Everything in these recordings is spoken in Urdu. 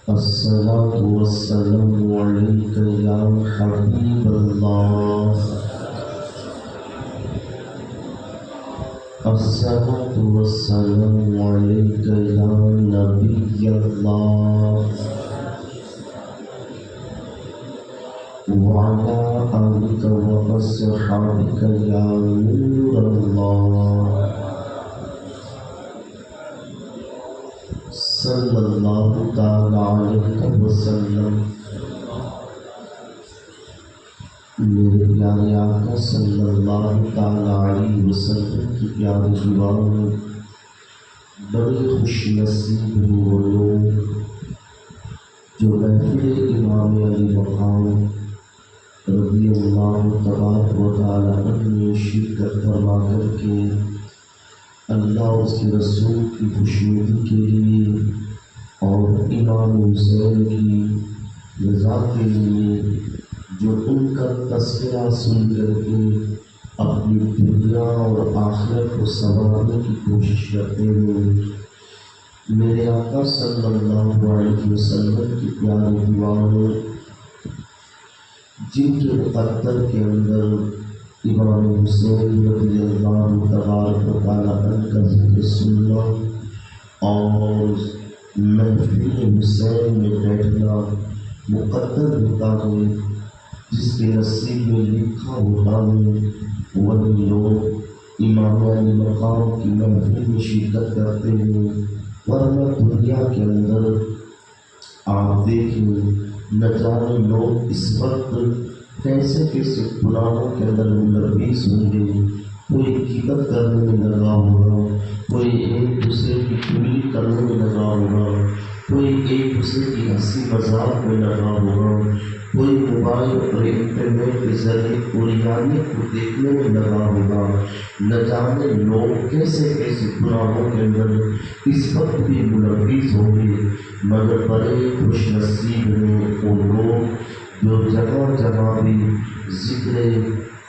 الصلاة والسلام عليك يا حبيب الله. الصلاة والسلام عليك يا نبي الله. وعلى آلك وأصحابك يا نور الله. صلی اللہ تعالی علیہ وسلم. میرے پیارے آقا صلی اللہ تعالی علیہ وسلم کی پیاری دیوار میں بڑی خوش نصیب ہیں وہ لوگ جو محفل امام علی مقام رضی اللہ تبارک و تعالی عنہ میں شرکت فرما کر کے اللہ اور اس کے رسول کی خوشنودی کے لیے اور امام حسین کی رضا کے لیے جو ان کا تذکرہ سن کر کے اپنی دنیا اور آخرت کو سنوارنے کی کوشش کرتے ہیں، میرے آقا صلی اللہ علیہ وسلم کی پیاری دیوانوں جن کے مقدر کے اندر امام حسین رضی اللہ تبارک و تعالی عنہ کا ذکر سننا اور محفل حسین میں بیٹھنا مقدر ہوتا ہے، جس کے نصیب میں لکھا ہوتا ہے وہی لوگ امام علی مقام کی محفل میں شرکت کرتے ہیں. ورنہ دنیا کے اندر آپ دیکھیں نہ جانے لوگ اس وقت کیسے کیسے گناہوں کے اندر ملوث ہوں گے. کوئی غیبت کرنے میں لگا ہوگا، کوئی ایک دوسرے کی چگلی کرنے میں لگا ہوگا، کوئی ایک دوسرے کی ہنسی مذاق میں لگا ہوگا، کوئی موبائل اور انٹرنیٹ کے ذریعے اوریانیت کو دیکھنے میں لگا ہوگا. نہ جانے لوگ کیسے کیسے گناہوں کے اندر اس وقت بھی ملوث ہوں گے، مگر بڑے خوش نصیب ہیں وہ لوگ جو جگہ جگہ بھی ذکر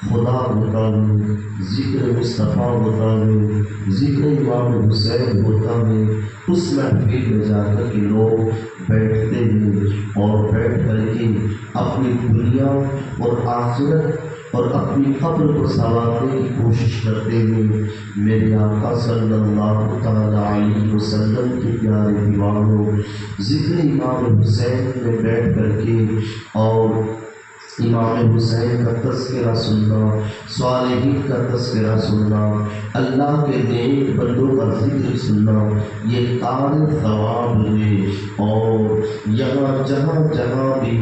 خدا ہوتا ہے، ذکر مصطفیٰ ہوتا ہے، ذکر امام حسین ہوتا ہے. اس محفل میں جا کر کے لوگ بیٹھتے ہیں اور بیٹھ کر کے اپنی دنیا اور آخرت اور اپنی قبر کو سنوارنے کی کوشش کرتے ہیں. میرے آقا صلی اللہ تعالی علیہ وسلم کے پیارے دیوانوں ذکر امام حسین میں بیٹھ کر کے اور امام حسین کا تذکرہ سننا، صالحین کا تذکرہ سننا، اللہ کے نیک بندوں کا ذکر سننا، یہ کار ثواب ہے. اور یہاں جہاں جہاں بھی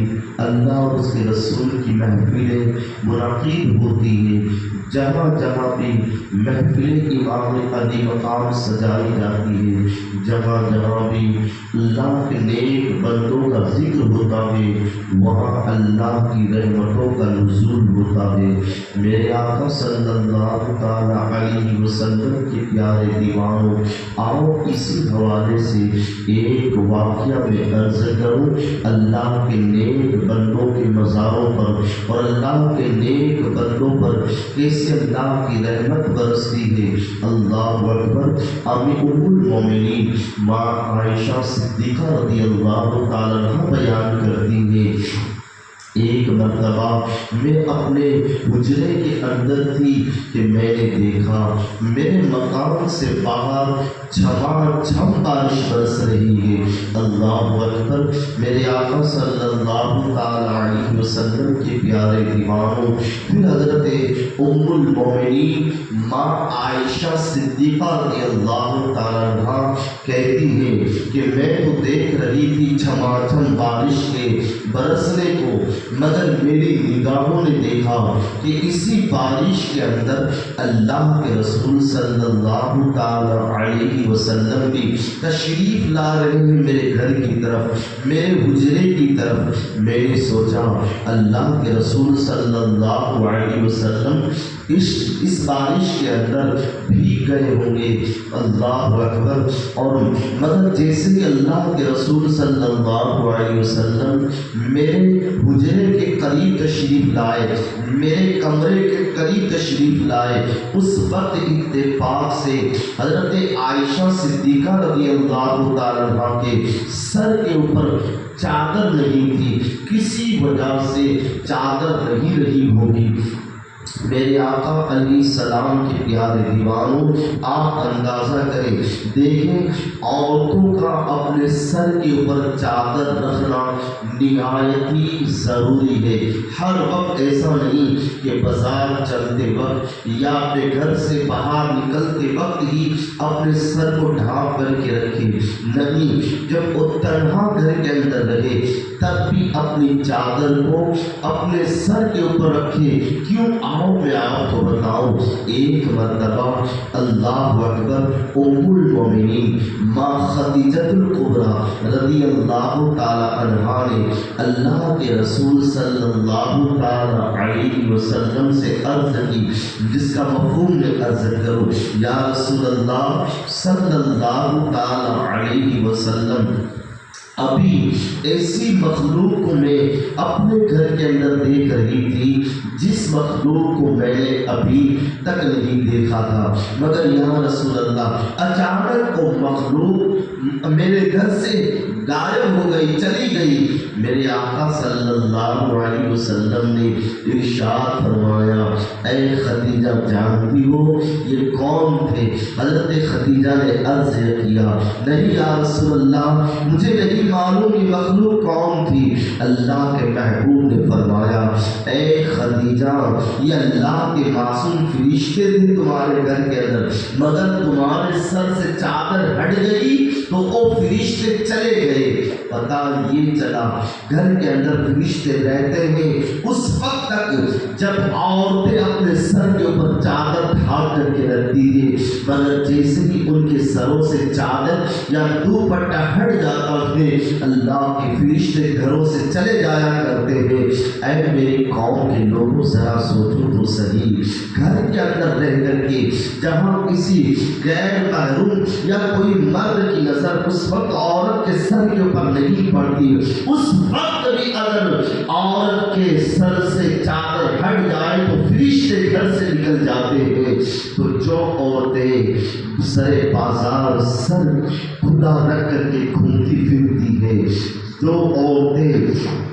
اللہ اور اس کے رسول کی محفلیں منعقد ہوتی ہیں، جہاں جہاں بھی محفل امام علی مقام سجائی جاتی ہے، جہاں جہاں بھی اللہ کے نیک بندوں کا ذکر ہوتا ہے، وہاں اللہ کی رحمتوں کا نزول ہوتا ہے. میرے آقا صلی اللہ تعالی علیہ وسلم کے پیارے دیوانوں، آؤ اسی حوالے سے ایک واقعہ میں عرض کروں. اللہ کے نیک بندوں کے مزاروں پر اور اللہ کے نیک بندوں پر کیسے اللہ کی رحمت برستی ہے. اللہ اکبر. ام المومنین ماں عائشہ صدیقہ رضی اللہ تعالیٰ عنہ بیان کرتی ہیں، ایک مرتبہ میں اپنے حجرے کے اندر تھی کہ میں نے دیکھا میرے مکان سے باہر جھما جھم بارش برس رہی ہے. اللہ اکبر. میرے آقا صلی اللہ تعالی علیہ وسلم کے پیارے دیوانوں، پھر حضرت ام المومنین ماں عائشہ صدیقہ رضی اللہ تعالی عنہ کہتی ہیں کہ میں تو دیکھ رہی تھی جھما جھم بارش کے برسنے کو، مگر میری نگاہوں نے دیکھا کہ اسی بارش کے اندر اللہ کے رسول صلی اللہ تعالی علیہ وسلم بھی تشریف لا رہے ہیں میرے گھر کی طرف، میرے حجرے کی طرف. میں نے سوچا اللہ کے رسول صلی اللہ علیہ وسلم اس بارش کے اندر بھیگ گئے ہوں گے۔ اللہ اکبر۔ اور مگر جیسے ہی اللہ کے رسول صلی اللہ علیہ وسلم میرے حجرے کے قریب تشریف لائے، میرے کمرے کے قریب تشریف لائے، اس وقت اتفاق سے حضرت عائشہ صدیقہ رضی اللہ تعالیٰ عنہ کے سر کے اوپر چادر نہیں تھی، کسی وجہ سے چادر نہیں رہی ہوگی۔ میرے آقا علیہ السلام کے پیارے دیوانوں، آپ اندازہ کریں، دیکھیں عورتوں کا اپنے سر کے اوپر چادر رکھنا نہایت ہی ضروری ہے۔ ہر وقت ایسا نہیں کہ بازار چلتے وقت یا اپنے گھر سے باہر نکلتے وقت ہی اپنے سر کو ڈھانپ کر کے رکھے، نہیں، جب وہ تنہا گھر کے اندر رہے تب بھی اپنی چادر کو اپنے سر کے اوپر رکھے۔ کیوں؟ آؤ میں آپ کو بتاؤں۔ ایک مرتبہ اللہ اکبر ام المومنین ماں خدیجہ الکبریٰ رضی اللہ تعالی عنہا نے اللہ کے رسول صلی اللہ تعالی علیہ وسلم سے عرض کی، جس کا مفہوم میں عرض کروں، یا رسول اللہ صلی اللہ تعالی علیہ وسلم، ابھی ایسی مخلوق کو میں اپنے گھر کے اندر دیکھ رہی تھی جس مخلوق کو میں نے ابھی تک نہیں دیکھا تھا، مگر یا رسول اللہ اچانک وہ مخلوق میرے گھر سے غائب ہو گئی، چلی گئی۔ میرے آقا صلی اللہ علیہ وسلم نے ارشاد فرمایا، اے خدیجہ جانتی ہو یہ کون تھے؟ حضرت خدیجہ نے عرض کیا، نہیں یا رسول اللہ مجھے نہیں معلوم یہ مخلوق کون تھی۔ اللہ کے محبوب نے فرمایا، اے خدیجہ یہ اللہ کے معصوم فرشتے تھے تمہارے گھر کے اندر، مگر تمہارے سر سے چادر ہٹ گئی تو وہ فرشتے چلے گئے۔ پتہ یہ چلا گھر کے اندر فرشتے رہتے ہیں اس وقت تک جب عورتیں اپنے سر کے اوپر چادر ڈھانپ کر کے رکھتی ہیں، مگر جیسے ہی ان کے سروں سے چادر یا دوپٹہ ہٹ جاتا ہے اللہ کے فرشتے گھروں سے چلے جایا کرتے ہیں۔ اے میری قوم کے لوگوں ذرا سوچو تو صحیح، گھر کے اندر رہ کر کے جہاں کسی غیر محرم یا کوئی مرد کی نظر اس وقت عورت کے سر کے اوپر نہیں پڑتی، اس وقت بھی اگر عورت کے سر سے چادر ہٹ جائے تو فرشتے گھر سے نکل جاتے ہیں۔ تو جو عورتیں سر بازار سر کھلا رکھ کر کے گھومتی پھرتی ہے، جو عورتیں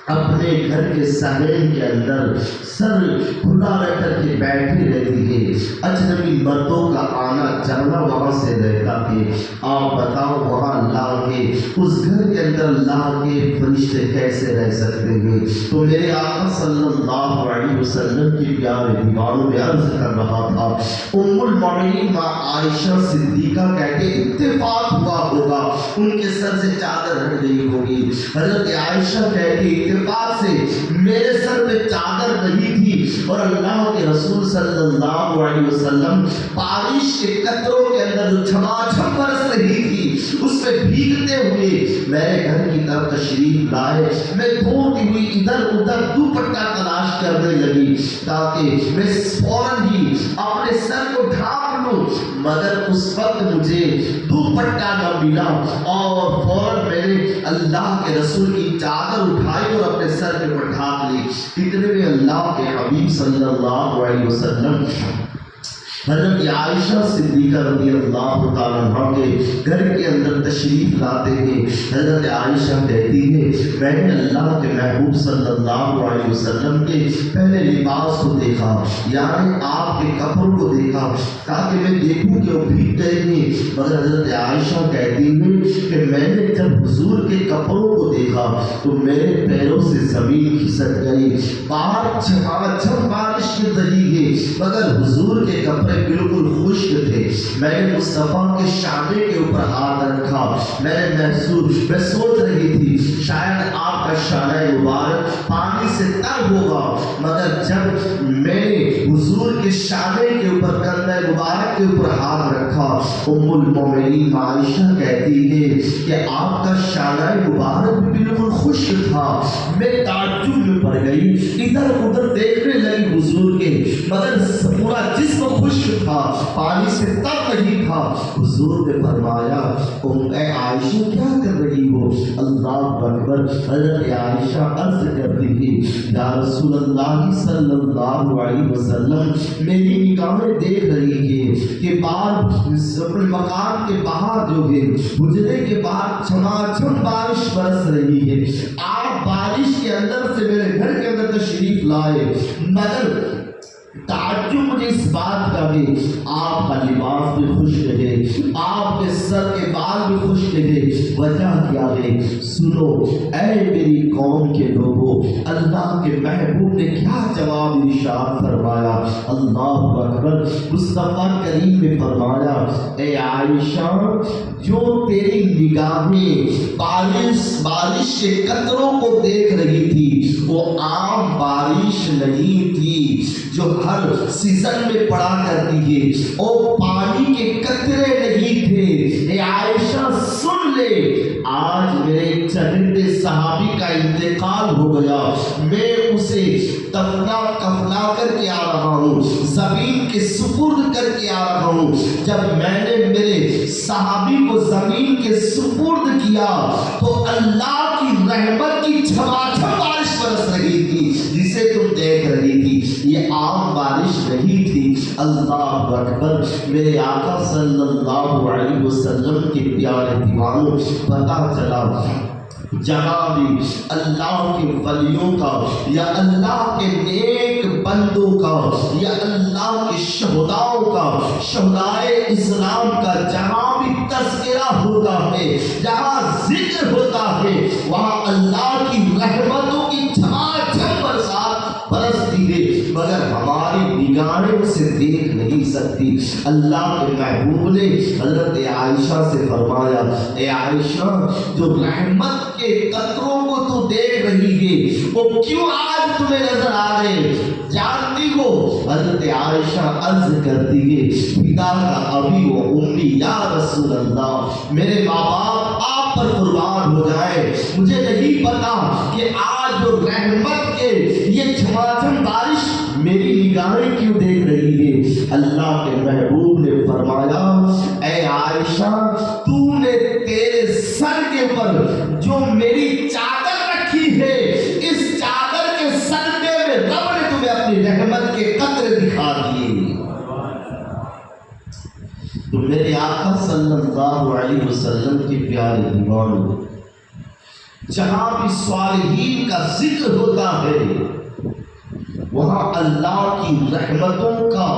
اپنے گھر کے صحن کے اندر سر کھلا رکھ کر کے بیٹھی رہتی ہے، اجنبی مردوں کا آنا جانا وہاں سے رہتا ہے، آپ بتاؤ وہاں لا کے اس گھر کے اندر لا کے فرشتے کیسے رہ سکتے ہیں؟ تو میرے آقا صلی اللہ علیہ وسلم کی پیارے دیوانوں میں عرض کر رہا تھا، ام المومنین ماں عائشہ صدیقہ کہتے اتفاق ہوا ہوگا ان کے سر سے چادر ہٹ گئی ہوگی۔ حضرت عائشہ کہتی اتفاق سے میرے سر پہ چادر نہیں تھی اور اللہ کے رسول صلی اللہ علیہ وسلم بارش کے قطروں کے اندر جو چھما برس رہی تھی اس پہ بھیگتے ہوئے میرے گھر کی طرف تشریف لائے۔ میں دھوتی ہوئی ادھر ادھر دوپٹہ تلاش کرنے لگی تاکہ میں فوراً ہی اپنے سر کو ڈھانپ لوں، مگر اس وقت مجھے دوپٹہ نہ ملا اور فوراً میں نے اللہ کے رسول کی چادر اٹھائی اور اپنے سر کے اوپر ڈھانپ لی۔ اتنے میں اللہ کے حبیب صلی اللہ علیہ وسلم حضرت عائشہ صدیقہ رضی اللہ تعالیٰ عنہ کے گھر کے اندر تشریف لاتے ہیں۔ حضرت عائشہ کہتی ہے میں نے اللہ کے محبوب صلی اللہ علیہ وسلم کے پہلے لباس کو دیکھا، یعنی آپ کے کپڑوں کو دیکھا تاکہ میں دیکھوں کہ وہ بھیگ گئے ہیں، مگر حضرت عائشہ کہتی ہیں کہ میں نے جب حضور کے کپڑوں کو دیکھا تو میرے پیروں سے زمین کھسک گئی، باہر چھم بارش کے ذریعے مگر حضور کے کپڑے بالکل خشک تھے۔ میں نے مصطفیٰ کے شانے کے اوپر ہاتھ رکھا، میں سوچ رہی تھی شاید آپ کا شانہ مبارک پانی سے تر ہوگا، مگر جب میں نے حضور کے شانے کے اوپر کندھے مبارک کے اوپر ہاتھ رکھا، ام المومنین عائشہ کہتی ہے کہ آپ کا شانہ مبارک بھی بالکل خشک تھا۔ میں تعجب میں پڑ گئی، ادھر ادھر دیکھنے لگی حضور کے مگر پورا جسم خشک تھا، پانی سے تر نہیں تھا۔ حضور نے فرمایا اے عائشہ کیا کر رہی ہو؟ اللہ اکبر۔ حضرت عائشہ عرض کرتی تھی یا رسول اللہ صلی اللہ علیہ وسلم، میری نگاہیں دیکھ رہی ہے کہ باہر اپنے مکان کے باہر جو ہے حجرے کے باہر چھماچھم بارش برس رہی ہے، آپ بارش کے اندر سے میرے گھر کے اندر تشریف لائے، مگر تعجب مجھے اس بات کا ہے آپ کا لباس بھی خشک ہے، آپ کے سر کے بال بھی خشک ہے، وجہ کیا ہے؟ سنو اے میری قوم کے لوگوں، اللہ کے محبوب نے کیا جواب ارشاد فرمایا؟ اللہ اکبر۔ مصطفیٰ کریم نے فرمایا اے عائشہ، جو تیری نگاہیں بارش کے قطروں کو دیکھ رہی تھی وہ عام بارش نہیں تھی جو ہر سیزن میں پڑا کرتی ہے، وہ پانی کے قطرے نہیں تھے۔ اے عائشہ سن لے، آج میرے چہرے صحابی کا انتقال ہو گیا، میں اسے کفنا کر کے آ رہا ہوں، زمین کے سپرد کر کے آ رہا ہوں۔ جب میں نے میرے صحابی کو زمین کے سپرد کیا تو اللہ کی رحمت کی چھماچھم بارش برس رہی تھی جسے تم دیکھ رہی تھی، یہ عام بارش نہیں تھی۔ اللہ اکبر۔ میرے آقا صلی اللہ علیہ وسلم کے پیارے دیوانوں، پتہ چلا جہاں بھی اللہ کے ولیوں کا یا اللہ کے نیک بندوں کا یا اللہ کے شہداؤں کا، شہدائے اسلام کا جہاں بھی تذکرہ ہوتا ہے، جہاں ذکر ہوتا ہے، وہاں اللہ کی رحمتوں کی چھماچھم برسات برستی ہے، مگر ہماری نگاہیں اسے دیکھ نہیں سکتی۔ اللہ کے محبوب نے حضرت عائشہ سے فرمایا اے عائشہ، جو رحمت کے قطروں کو تو دیکھ رہی ہے وہ کیوں آج تمہیں نظر آ رہے؟ جانتی ہو؟ حضرت عائشہ عرض کرتی ہے فدا کا ابی و امی یا رسول اللہ، میرے ماں باپ آپ پر قربان ہو جائے، مجھے نہیں پتا کہ آج جو رحمت کے یہ چھماچھم بارش میری نگاہیں کیوں دیکھ رہی ہے؟ اللہ کے محبوب نے فرمایا اے عائشہ، تو نے تیرے سر کے اوپر جو میری چادر رکھی ہے، اس چادر کے صدقے میں رب نے تمہیں اپنی رحمت کے قطرے دکھا دیے۔ تو میرے آقا صلی اللہ علیہ وسلم کے پیارے دیوانوں، جہاں بھی صالحین کا ذکر ہوتا ہے وہاں اللہ کی رحمتوں کا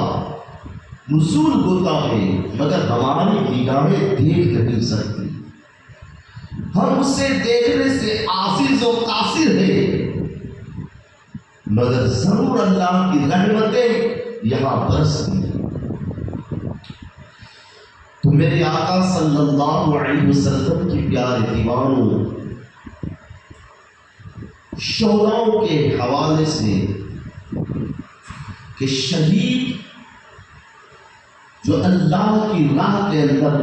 نزول ہوتا ہے، مگر ہماری نگاہیں دیکھ نہیں سکتی، ہم اسے دیکھنے سے عاجز و قاصر ہیں، مگر ضرور اللہ کی رحمتیں یہاں برستی ہیں۔ تو میرے آقا صلی اللہ علیہ وسلم کی پیارے دیوانوں، شہداؤں کے حوالے سے کہ شہید جو اللہ کی راہ کے اندر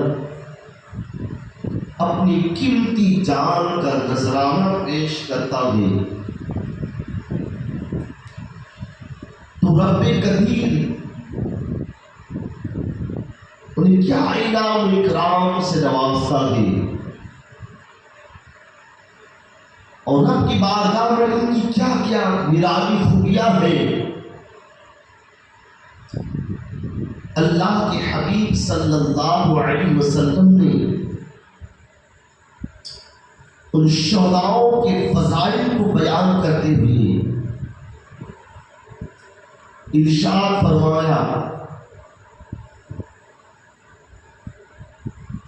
اپنی قیمتی جان کا نذرانہ پیش کرتا ہے تو رب قدیر انہیں کیا انعام و اکرام سے نوازتا ہے، اور رب کی بارگاہ میں ان کی کیا کیا نرالی خوبیاں ہیں۔ اللہ کے حبیب صلی اللہ علیہ وسلم نے ان شہداؤں کے فضائل کو بیان کرتے ہوئے ارشاد فرمایا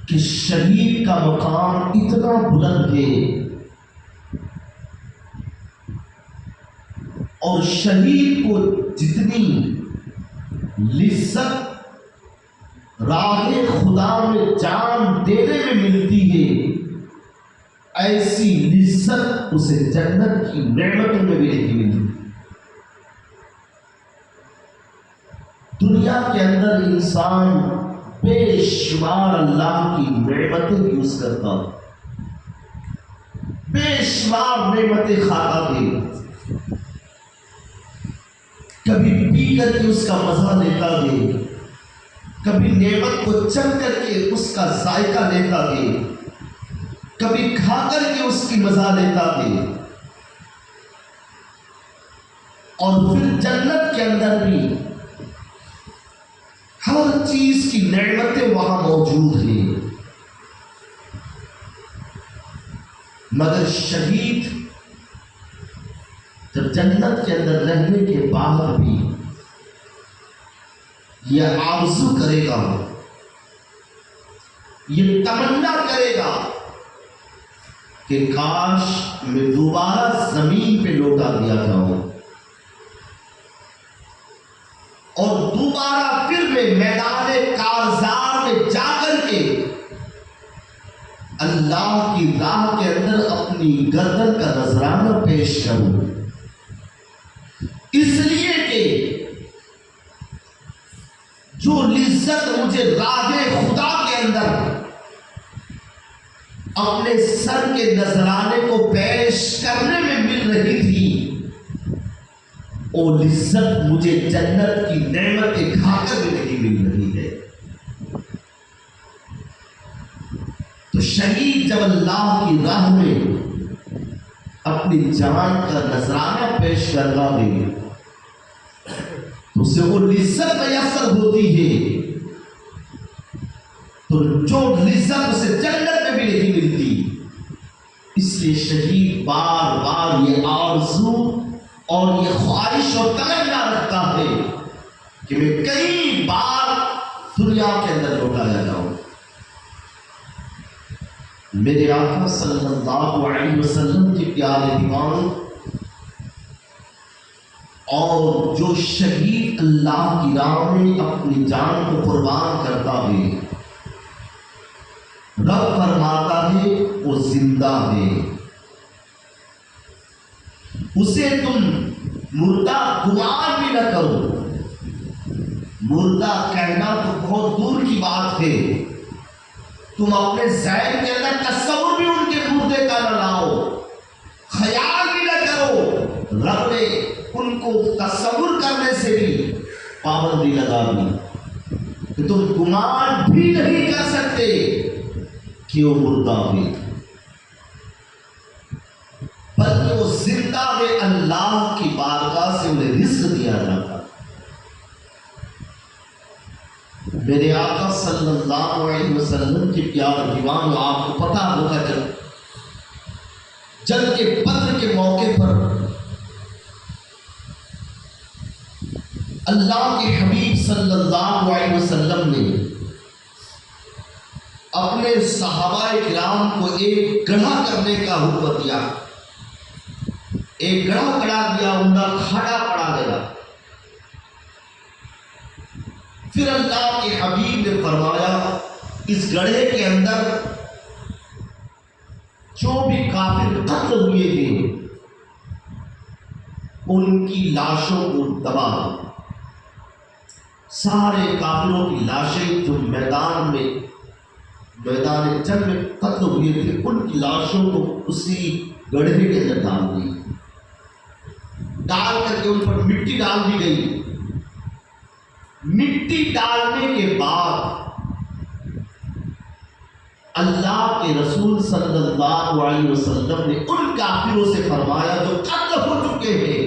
کہ شہید کا مقام اتنا بلند ہے اور شہید کو جتنی لذت راہ خدا میں جان دینے میں ملتی ہے، ایسی لذت اسے جنت کی نعمتوں میں بھی نہیں ملتی۔ دنیا کے اندر انسان بے شمار اللہ کی نعمتیں یوز کرتا، بے شمار نعمتیں کھاتا ہے، کبھی پی کر کے اس کا مزہ لیتا گے، کبھی نعمت کو چکھ کر کے اس کا ذائقہ لیتا گے، کبھی کھا کر کے اس کی مزہ لیتا گے، اور پھر جنت کے اندر بھی ہر چیز کی نعمتیں وہاں موجود ہیں، مگر شہید جب جنت کے اندر رہنے کے بعد بھی یہ آرزو کرے گا، یہ تمنا کرے گا کہ کاش میں دوبارہ زمین پہ لوٹا دیا جاؤں اور دوبارہ پھر میں میدان کارزار میں جا کر کے اللہ کی راہ کے اندر اپنی گردن کا نذرانہ پیش کروں، اس لیے کہ جو لذت مجھے راہ خدا کے اندر اپنے سر کے نذرانے کو پیش کرنے میں مل رہی تھی، وہ لذت مجھے جنت کی نعمتیں کھا کر بھی نہیں مل رہی ہے۔ تو شہید جب اللہ کی راہ میں اپنی جان کا نذرانہ پیش کرنا بھی تو اسے وہ لذت میسر ہوتی ہے، تو جو لذت اسے جنت میں بھی نہیں ملتی، اس لیے شہید بار بار یہ آرزو اور یہ خواہش اور تمنا رکھتا ہے کہ میں کئی بار دنیا کے اندر لوٹایا جاؤں۔ میرے آقا صلی اللہ علیہ وسلم کی پیارے دیوان اور جو شہید اللہ کی راہ میں اپنی جان کو قربان کرتا ہے، رب فرماتا ہے وہ زندہ ہے، اسے تم مردہ گمان بھی نہ کرو۔ مردہ کہنا تو بہت دور کی بات ہے، تم اپنے ذہن کے اندر تصور بھی ان کے مردے کا نہ لاؤ، خیال بھی نہ کرو۔ رب نے ان کو تصور کرنے سے بھی پابندی لگا دی کہ تم گمان بھی نہیں کر سکتے کہ وہ مردہ ہے، بلکہ وہ زندہ ہے، اللہ کی بارگاہ سے انہیں رزق دیا جاتا۔ میرے آقا صلی اللہ علیہ وسلم کی پیار دیوان، آپ کو پتا ہوگا جنگ کے بدر کے موقع پر اللہ کے حبیب صلی اللہ علیہ وسلم نے اپنے صحابہ کرام کو ایک گڑھا کرنے کا حکم دیا، ایک گڑھا کھڑا دیا، عمدہ کھڑا پڑا گیا۔ پھر اللہ کے حبیب نے فرمایا اس گڑھے کے اندر جو بھی کافر قتل ہوئے تھے ان کی لاشوں کو دبا دو۔ سارے کافروں کی لاشیں جو میدان جنگ میں قتل ہوئے تھے ان کی لاشوں کو اسی گڑھے کے اندر ڈال دی، ڈال کر کے ان پر مٹی ڈال دی گئی۔ مٹی ڈالنے کے بعد اللہ کے رسول صلی اللہ علیہ وسلم نے ان کافروں سے فرمایا جو قتل ہو چکے ہیں،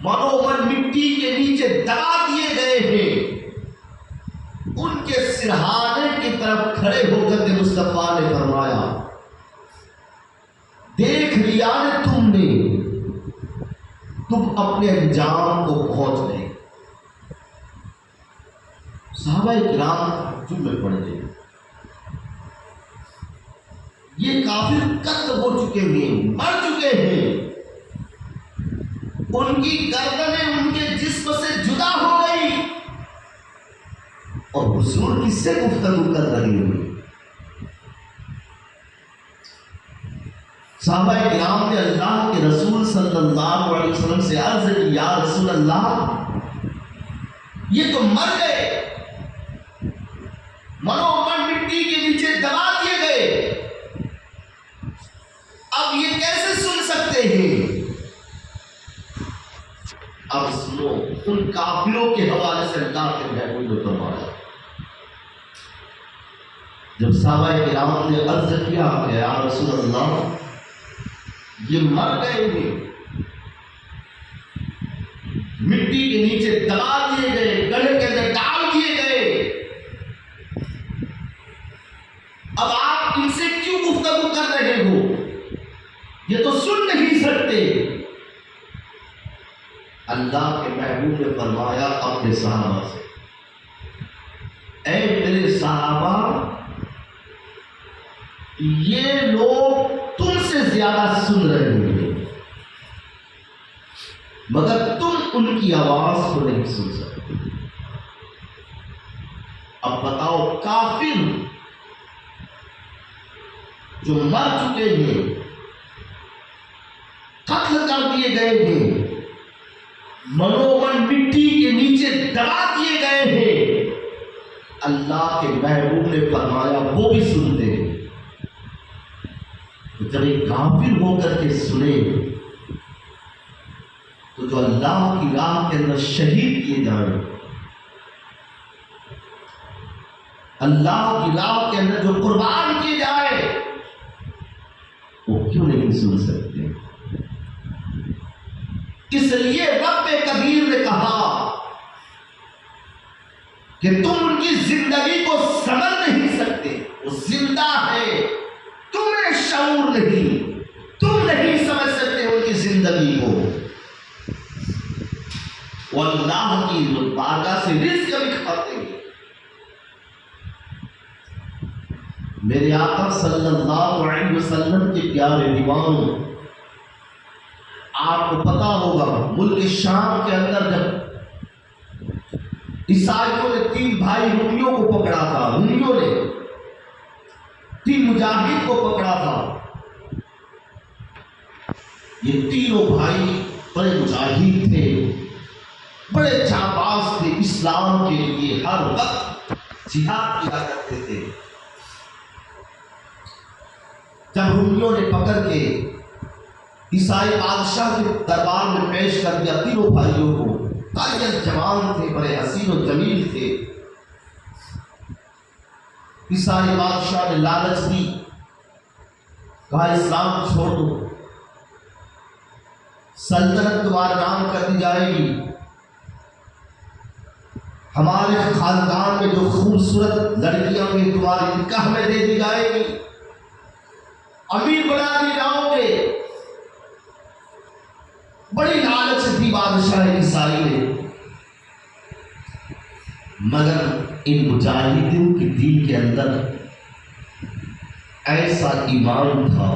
منو من مٹی کے نیچے دبا دیے گئے ہیں، ان کے سرہانے کی طرف کھڑے ہو کر کے مصطفیٰ نے فرمایا دیکھ لیا ہے تم نے، تم اپنے انجام کو پہنچ گئے۔ صحابہ کرام تعجب میں پڑ گئے، یہ کافر قتل ہو چکے ہیں، مر چکے ہیں، ان کی گردنیں ان کے جسم سے جدا ہو گئی، اور حضور کس سے گفتگو کر رہی ہوئی؟ صحابہ کرام نے اللہ کے رسول صلی اللہ علیہ وسلم سے عرض کی یا رسول اللہ یہ تو مر گئے، منو من مٹی کے نیچے دبا دیے گئے، اب یہ کیسے سن سکتے ہیں؟ اب سنو ان کافروں کے حوالے سے اللہ کے محبوب نے فرمایا، جب صحابہ کرام نے عرض کیا کہ یا رسول اللہ یہ مر گئے ہیں، مٹی کے نیچے دبا دیے گئے، گڑھے کے اندر ڈال دیے گئے، اب آپ ان سے کیوں گفتگو کر رہے ہو؟ یہ تو سن نہیں سکتے۔ اللہ کے محبوب نے فرمایا اپنے صحابہ سے، اے میرے صحابہ، یہ لوگ تم سے زیادہ سن رہے ہیں مگر تم ان کی آواز کو نہیں سن سکتے۔ اب بتاؤ، کافر جو مر چکے ہیں، قتل کر دیے گئے ہیں، منومن مٹی کے نیچے دبا دیے گئے ہیں، اللہ کے محبوب نے فرمایا وہ بھی سنتے ہیں۔ جب ایک کافر ہو کر کے سنے تو جو اللہ کی راہ کے اندر شہید کیے جائیں، اللہ کی راہ کے اندر جو قربان کیے جائے، وہ کیوں نہیں سن سکتے؟ اس لیے رب کبیر نے کہا کہ تم ان کی زندگی کو سمجھ نہیں سکتے، وہ زندہ ہے، تمہیں شعور نہیں، تم نہیں سمجھ سکتے ان کی زندگی کو۔ وہ اللہ کی بارگاہ سے رزق بھی کھاتے ہیں۔ میرے آقا صلی اللہ علیہ وسلم کے پیارے دیوان، آپ کو پتا ہوگا ملک شام کے اندر جب عیسائیوں نے 3 بھائی رومیوں کو پکڑا تھا، رومیوں نے 3 مجاہد کو پکڑا تھا، یہ تینوں بھائی بڑے مجاہد تھے، بڑے جانباز تھے، اسلام کے لیے ہر وقت جہاد کیا کرتے تھے۔ جب رومیوں نے پکڑ کے عیسائی بادشاہ کے دربار میں پیش کر دیا تینوں بھائیوں کو، تاجر جوان تھے، بڑے حسین و جمیل تھے، عیسائی بادشاہ نے لالچ دی، کہا اسلام چھوڑ دو، سلطنت تمہارے نام کر دی جائے گی، ہمارے خاندان میں جو خوبصورت لڑکیاں ہیں تمہاری نکاح میں دے دی جائے گی، امیر بنا دی جاؤ گے۔ بڑی لالچ تھی بادشاہ عیسائی نے، مگر ان مجاہدین کے دل کے اندر ایسا ایمان تھا،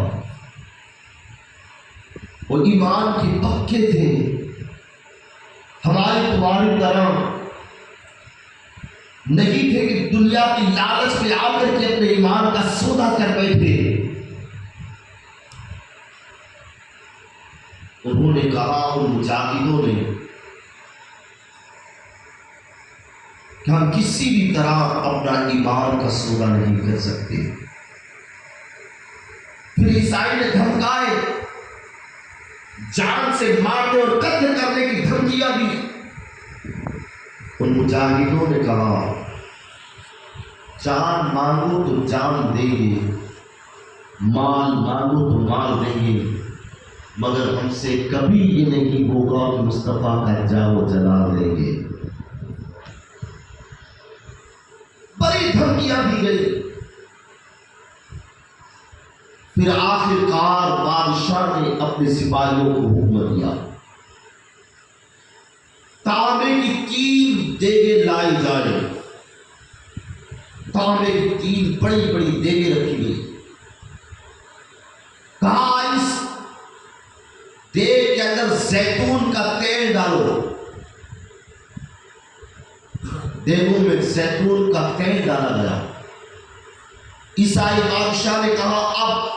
وہ ایمان کے پکے تھے، ہماری تمہاری طرح نہیں تھے کہ دنیا کی لالچ میں آ کر کے اپنے ایمان کا سودا کر بیٹھے۔ انہوں نے کہا ان مجاہدوں نے کہ ہم کسی بھی طرح اپنا ایمان کا سودا نہیں کر سکتے۔ پھر عیسائی نے دھمکائے، جان سے مارنے اور قتل کرنے کی دھمکیاں دی۔ ان مجاہدوں نے کہا جان مانگو تو جان دیں گے، مال مانگو تو مال دیں گے، مگر ہم سے کبھی یہ نہیں ہوگا کہ مصطفیٰ کا جاؤ جلا دیں گے۔ بڑی دھمکیاں دی گئی۔ پھر آخر کار بادشاہ نے اپنے سپاہیوں کو حکم دیا تانبے کی 3 دیگیں لائی جائیں۔ تانبے کی 3 بڑی بڑی دیگیں رکھی گئی۔ کہا اس دیگ کے اندر زیتون کا تیل ڈالو۔ دیگوں میں زیتون کا تیل ڈالا گیا۔ عیسائی بادشاہ نے کہا اب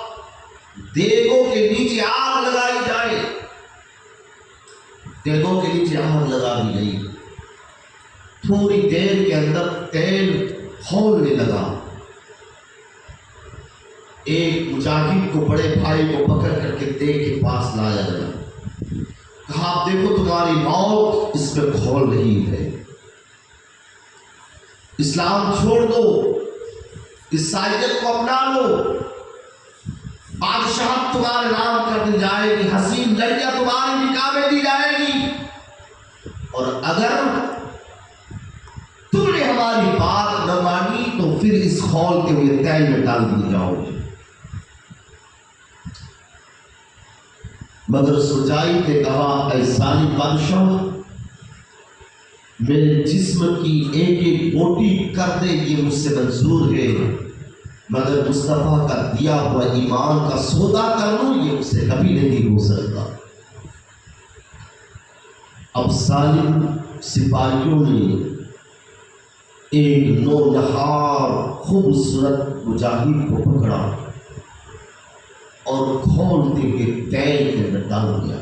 دیگوں کے نیچے آگ لگائی جائے۔ دیگوں کے نیچے آگ لگا دی گئی۔ تھوڑی دیر کے اندر تیل کھولنے لگا۔ ایک مجاہد کو، بڑے بھائی کو پکڑ کر کے دیگ کے پاس لایا گیا۔ کہا صاحب دیکھو تمہاری موت اس پہ کھول رہی ہے، اسلام چھوڑ دو، عیسائیت کو اپنا لو، بادشاہ تمہارے نام کر دی جائے گی، حسین لڑکیاں تمہاری نکاح میں دی جائے گی، اور اگر تم نے ہماری بات نہ مانی تو پھر اس کھول کے ہوئے تیل میں ڈال دی جاؤ گے۔ مگر سچائی نے کہا اے ظالم بادشاہ، میرے جسم کی ایک ایک بوٹی کر دے یہ مجھ سے منظور ہے، مگر مصطفیٰ کا دیا ہوا ایمان کا سودا کر لوں یہ مجھ سے کبھی نہیں ہو سکتا۔ اب ظالم سپاہیوں نے ایک نونہار خوبصورت مجاہد کو پکڑا اور کھولتے ہوئے تیل کے اندر ڈال دیا۔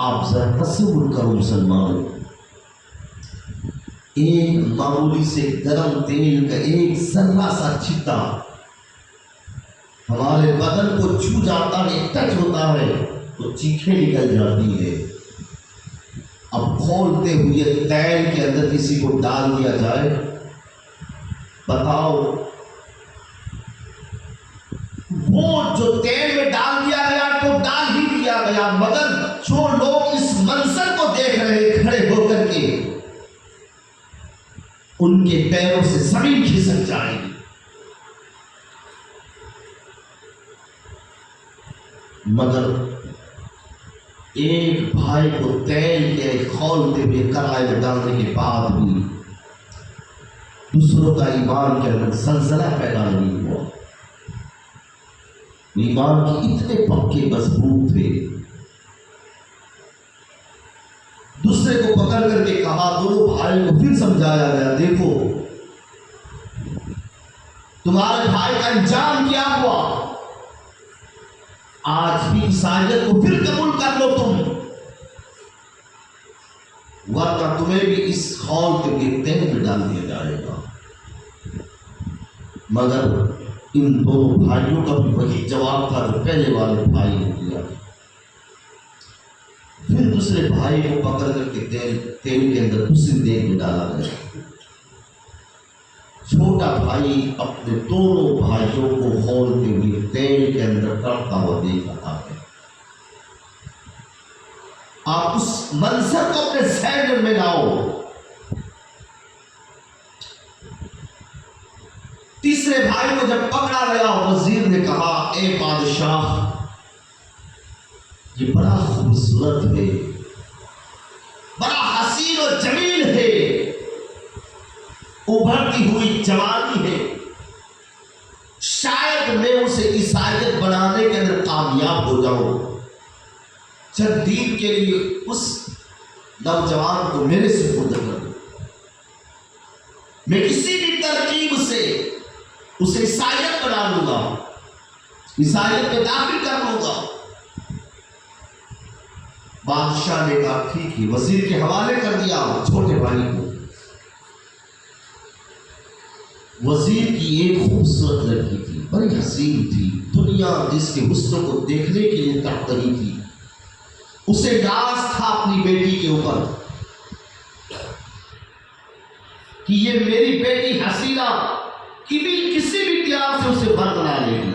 آپ ذرا تصور کرو مسلمان، ایک معمولی سے گرم تیل کا ایک ذرہ سا چھٹا ہمارے بدن کو چھو جاتا ہے، ٹچ ہوتا ہے تو چیخیں نکل جاتی ہے۔ اب کھولتے ہوئے تیل کے اندر کسی کو ڈال دیا جائے، بتاؤ وہ جو تیل میں ڈال دیا گیا تو ڈال ہی دیا گیا، مگر جو لوگ اس منظر کو دیکھ رہے کھڑے ہو کر کے ان کے پیروں سے زمین کھسک جائے گی۔ مگر ایک بھائی کو تیل کے کھولتے ہوئے کڑھائی میں ڈالنے کے بعد بھی دوسروں کا ایمان کے اندر زلزلہ پیدا نہیں ہوا۔ ایمان کی اتنے پکے مضبوط تھے، دوسرے کو پکڑ کر کے کہا، دونوں بھائی کو پھر سمجھایا گیا، دیکھو تمہارے بھائی کا انجام کیا ہوا، آج بھی عیسائیت کو پھر قبول کر لو تم، ورنہ تمہیں بھی اس خول کے تیل میں ڈال دیا جائے گا۔ مگر ان دونوں بھائیوں کا بھی وہی جواب تھا جو پہلے والے بھائی نے دیا۔ پھر دوسرے بھائی کو پکڑ کر کے تیل کے اندر دوسری تیل میں ڈالا گیا۔ چھوٹا بھائی اپنے دونوں بھائیوں کو کھولتے ہوئے تیل کے اندر تڑپتا ہوا دیکھ رہا ہے۔ آپ اس منظر کو اپنے ذہن میں لاؤ۔ تیسرے بھائی کو جب پکڑا گیا، وزیر نے کہا، اے بادشاہ یہ بڑا خوبصورت ہے، بڑا حسین اور جمیل ہے، ابھرتی ہوئی جوانی ہے، شاید میں اسے عیسائیت بنانے کے اندر کامیاب ہو جاؤں، چند دن کے لیے اس نوجوان کو میرے سپرد کر دوں، میں کسی بھی ترکیب سے اسے عیسائیت بنا لوں گا، عیسائیت میں داخل کر لوں گا۔ بادشاہ نے کہا ٹھیک ہے، وزیر کے حوالے کر دیا چھوٹے بھائی کو۔ وزیر کی ایک خوبصورت لڑکی تھی، بڑی حسین تھی، دنیا جس کے حسن کو دیکھنے کے لیے تڑپ رہی تھی، اسے ناز تھا اپنی بیٹی کے اوپر کہ یہ میری بیٹی حسینہ کسی بھی طرح سے اسے برقرار لے گی،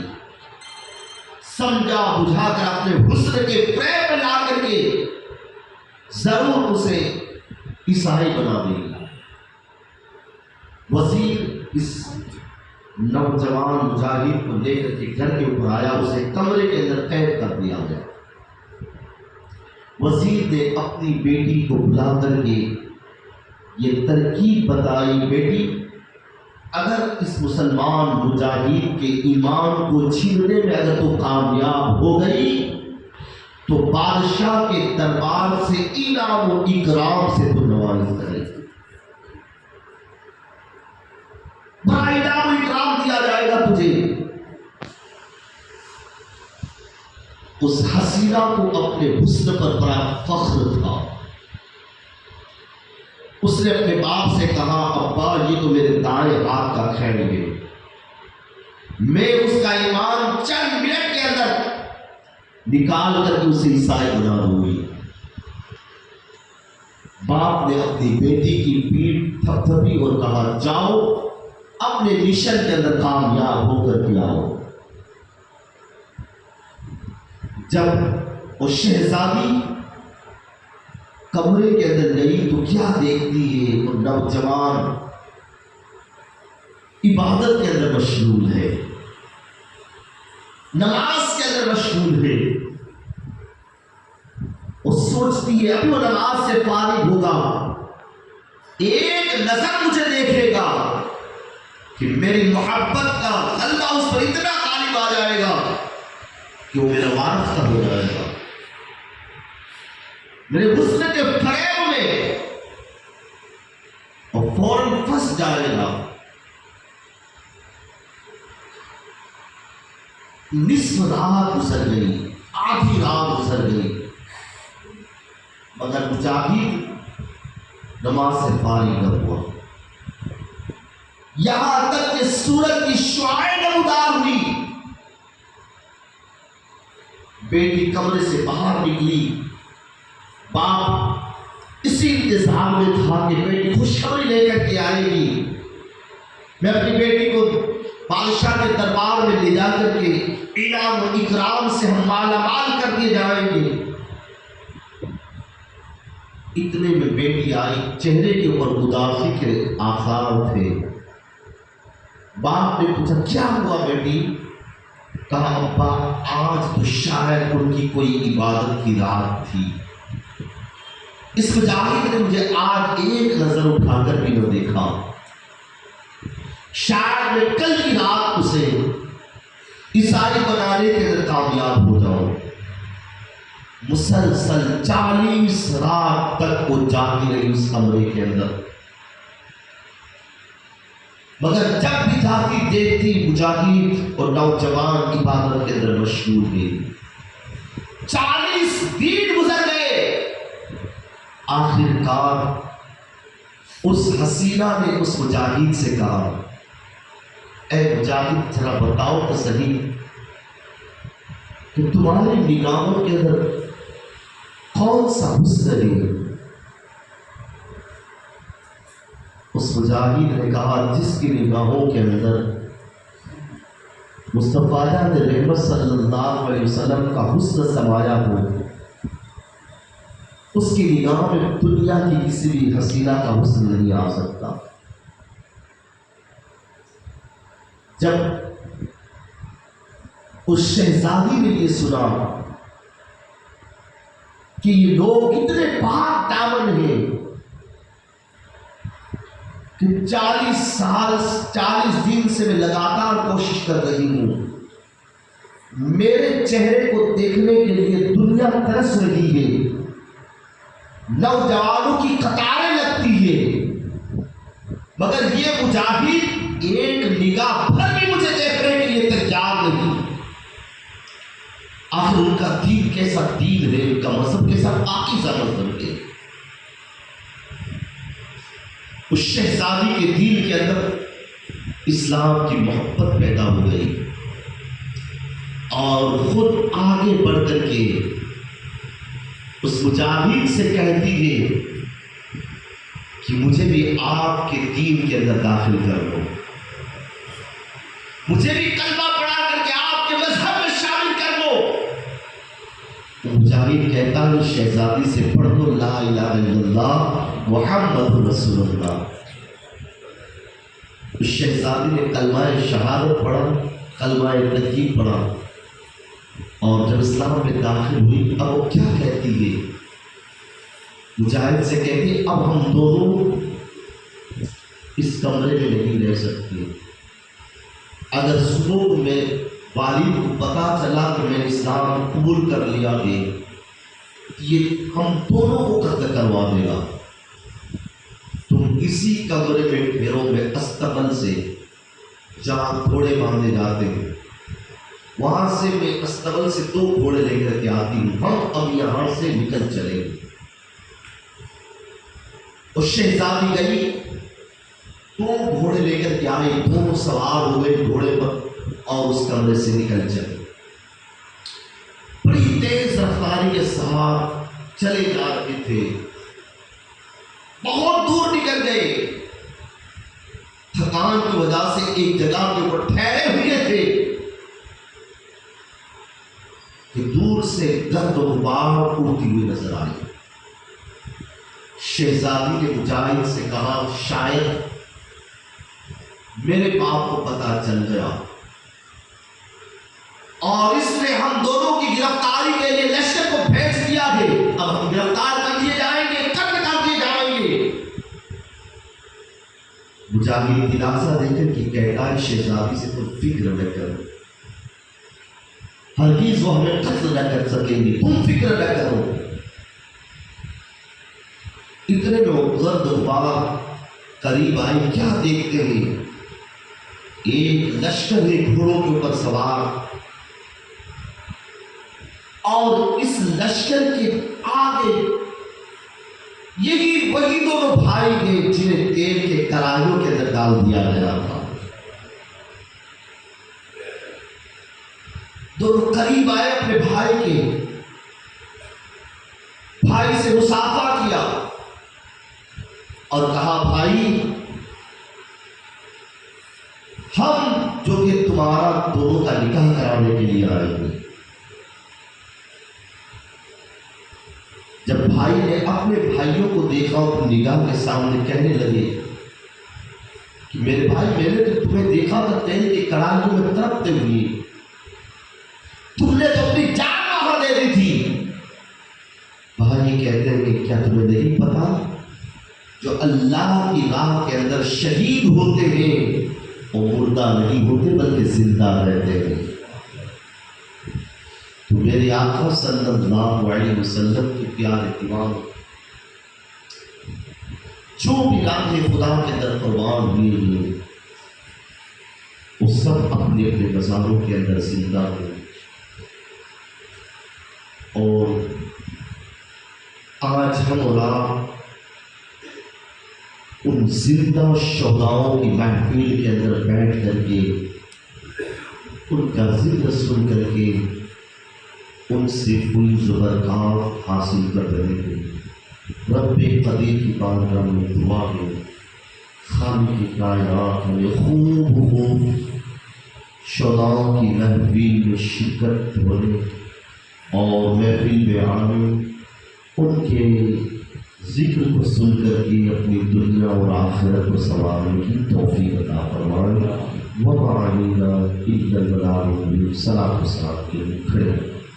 سمجھا بجھا کر اپنے حسن کے پیر میں لا کر کے ضرور اسے عیسائی بنا دے گی۔ وزیر اس نوجوان مجاہد کو لے کر کے گھر کے اوپر آیا، اسے کمرے کے اندر قید کر دیا گیا۔ وزیر نے اپنی بیٹی کو بلا کر کے یہ ترکیب بتائی، بیٹی اگر اس مسلمان مجاہد کے ایمان کو چھیننے میں اگر تو کامیاب ہو گئی تو بادشاہ کے دربار سے انعام و اکرام سے تو نوازش کرے، بڑا انعام و اکرام دیا جائے گا تجھے۔ اس حسینہ کو اپنے حسن پر بڑا فخر تھا، اس نے اپنے باپ سے کہا، ابا یہ تو میرے دائیں ہاتھ کا کھیل ہے، میں اس کا ایمان چند منٹ کے اندر نکال کر کے اسے عیسائی بنا ہوئی۔ باپ نے اپنی بیٹی کی پیٹھ تھپتھپی اور کہا جاؤ اپنے مشن کے اندر کامیاب ہو کر کے آؤ۔ جب وہ شہزادی کمرے کے اندر گئی تو کیا دیکھتی ہے؟ وہ نوجوان عبادت کے اندر مشغول ہے، نماز کے اندر مشغول ہے۔ وہ سوچتی ہے ابھی وہ نماز سے فارغ ہوگا، ایک نظر مجھے دیکھے گا کہ میری محبت کا اللہ اس پر اتنا غالب آ جائے گا کہ وہ میرا وارث ہو جائے گا، میرے حسن کے فریب میں اور فوراً پھنس جائے گا۔ نصف رات گزر گئی، آدھی رات گزر گئی، مگر مجاہد نماز سے فارغ نہ ہوا، یہاں تک کہ سورج کی شعاعیں نمودار ہوئی۔ بیٹی کمرے سے باہر نکلی، باپ اسی انتظار میں تھا کہ بیٹی خوشخبری لے کر کے آئے گی، میں اپنی بیٹی کو بادشاہ کے دربار میں لے جا کر کے انعام و اکرام سے ہم مالا مال کر دیے جائیں گے۔ اتنے میں بیٹی آئی، چہرے کے اوپر اداسی کے آثار تھے۔ باپ نے پوچھا کیا ہوا بیٹی؟ کہا ابا آج تو شاید ان کی کوئی عبادت کی رات تھی، اس مجاہد نے مجھے آج ایک نظر اٹھا کر بھی نہ دیکھا، شاید میں کل کی رات اسے عیسائی بنانے کے اندر کامیاب ہو جاؤں۔ مسلسل 40 رات تک وہ جاگی رہی اس کمرے کے اندر، مگر جب بھی جاتی دیکھتی مجاہد اور نوجوان عبادت کے اندر مشغول ہوئے۔ 40 دن گزر گئے، آخر کار اس حسینہ نے اس مجاہد سے کہا اے مجاہد ذرا بتاؤ تو صحیح کہ تمہاری نگاہوں کے اندر کون سا حسن ہے؟ اس مجاہد نے کہا جس کی نگاہوں کے اندر مصطفیٰ رحمت صلی اللہ علیہ وسلم کا حسن سمایا ہو، اس کی نگاہ میں دنیا کی کسی بھی حسینہ کا حسن نہیں آ سکتا۔ جب اس شہزادی نے یہ سنا کہ یہ لوگ اتنے پاک دامن ہیں کہ 40 دن سے میں لگاتار کوشش کر رہی ہوں، میرے چہرے کو دیکھنے کے لیے دنیا ترس رہی ہے، نوجوانوں کی قطاریں لگتی ہے، مگر یہ مجاہد ایک نگاہ بھر بھی مجھے دیکھنے کے لیے تیار نہیں۔ آخر ان کا دین کیسا دین ہے، ان کا مذہب کیسا پاکیزہ مذہب ہے۔ اس شہزادی کے دل کے اندر اسلام کی محبت پیدا ہو گئی اور خود آگے بڑھ کر کے اس مجاہد سے کہتی ہے کہ مجھے بھی آپ کے دین کے اندر داخل کر دو، مجھے بھی کلمہ پڑھا کر کے آپ کے مذہب میں شامل کر دو۔ مجاہد کہتا ہے شہزادی سے پڑھ دو لا الہ الا اللہ محمد رسول اللہ۔ اس شہزادی نے کلمہ شہادت پڑھا، کلمہ تکبیر پڑھا، اور جب اسلام میں داخل ہوئی اب وہ کیا کہتی ہے؟ مجاہد سے کہتی اب ہم دونوں اس کمرے میں نہیں رہ سکتے، اگر صبح میں والد کو پتا چلا کہ میں اسلام قبول کر لیا ہے یہ ہم دونوں کو قتل کروا دے گا، تم اسی کمرے میں ٹھہرو، میں استقبل سے جہاں گھوڑے باندھے جاتے ہیں وہاں سے میں استقبل سے 2 گھوڑے لے کر کے آتی ہوں، ہم اب یہاں سے نکل چلیں گے۔ اور شہزادی گئی، 2 گھوڑے لے کر کے آئی، دونوں سوار ہو گئے گھوڑے پر اور اس کمرے سے نکل چلے۔ بڑی بھائی کے ساتھ چلے جا رہے تھے، بہت دور نکل گئے، تھکان کی وجہ سے ایک جگہ کے اوپر ٹھہرے ہوئے تھے کہ دور سے گرد و غبار اڑتی ہوئی نظر آئی۔ شہزادی نے مجاہد سے کہا شاید میرے باپ کو پتہ چل گیا اور اس نے ہم دونوں کی گرفتاری کے لیے لشکر کو بھیج دیا ہے، اب ہم گرفتار کر لیے جائیں گے، قتل کر دیے جائیں گے۔ مجاہد دلاسا دے کر کہ کہتا ہے شہزادی سے تم فکر نہ کرو، ہرگز وہ ہمیں قتل نہ کر سکیں گے، تم فکر نہ کرو۔ اتنے میں گرد غبار قریب آئے، کیا دیکھتے ہیں ایک لشکر ہے گھوڑوں کے اوپر سوار، اور اس لشکر کے آگے یہی وہی دونوں بھائی ہیں جنہیں تیل کے کڑاہیوں کے اندر ڈال دیا گیا تھا۔ دونوں قریب آئے اپنے بھائی کے، بھائی سے مصافحہ کیا اور کہا بھائی ہم جو کہ تمہارا دونوں کا نکاح کرانے کے لیے آئے ہیں۔ جب بھائی نے اپنے بھائیوں کو دیکھا اور نگاہ کے سامنے کہنے لگے کہ میرے بھائی میں نے تو تمہیں دیکھا تھا تیل کی کڑاہیوں میں تڑپتے ہوئے، تم نے تو اپنی جان وہاں دے دی تھی۔ بھائی کہتے ہیں کہ کیا تمہیں نہیں پتا جو اللہ کی راہ کے اندر شہید ہوتے ہیں وہ مردہ نہیں ہوتے بلکہ زندہ رہتے ہیں۔ تو میرے آقا صلی اللہ علیہ وسلم کے پیارے دیوان جو بھی راہ خدا کے اندر قربان ہوئے ہیں وہ سب اپنے اپنے مزاروں کے اندر زندہ ہیں، اور آج ہم اور آپ ان زندہ شہداؤں کی محفل کے اندر بیٹھ کر کے ان کا ذکر سن کر کے ان سے فیض و برکات حاصل کر رہے ہیں۔ رب قدیر کی بارگاہ میں دعا ہے، خالق کی کائنات میں خوب شہداؤں کی محفل میں شرکت ہونے اور محفل میں آنے، ان کے ذکر کو سن کر کے اپنی دنیا اور آخرت کو سنوارنے کی توفیق عطا فرمائے۔ وما علینا الا البلاغ المبین۔ صلاۃ و سلام کے لیے کھڑے